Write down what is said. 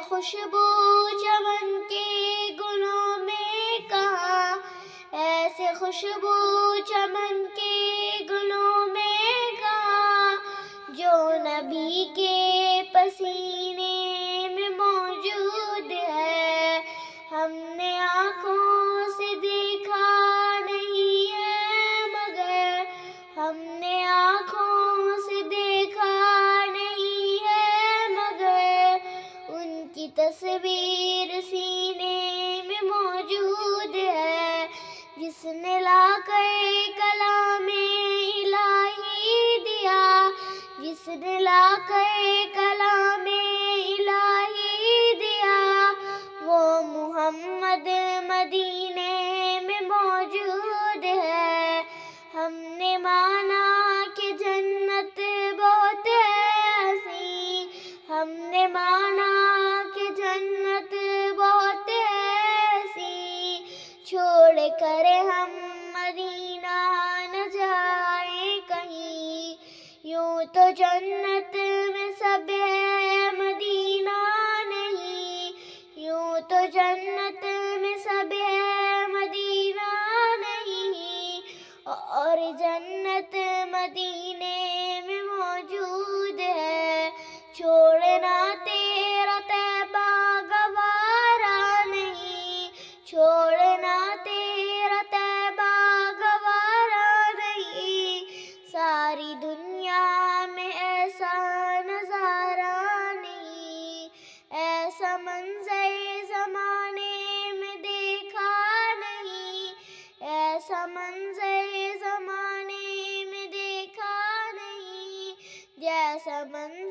خوشبو چمن کے گلوں میں کہاں، ایسے خوشبو چمن کے گلوں میں کہاں، جو نبی کے پسینے میں موجود ہے۔ ہم نے آنکھوں سے دیکھا نہیں ہے مگر، ہم نے آنکھوں سے دیکھا نہیں ہے مگر، ان کی تصویر سینے میں موجود ہے۔ جس نے لا کر کلام الہی دیا، جس نے لا کر کلام الہی دیا، وہ محمد مدینے میں موجود ہے۔ ہم نے مانا کہ جنت بہت حسین، ہم نے مانا کہ جنت بہت حسین، چھوڑ کر ہم مدینہ نہ جائیں کہیں، یوں تو جنت میں سب ہے مدینہ نہیں، یوں تو جنت میں سب ہے مدینہ نہیں، اور جنت مدینے میں موجود ہے۔ چھوڑنا تیرا طیبہ گوارا نہیں، چھوڑنا تیرا طیبہ گوارا نہیں، ساری دنیا میں ایسا نظارہ نہیں، ایسا منظر زمانے میں دیکھا نہیں، ایسا منظر زمانے میں دیکھا نہیں، جیسا منظر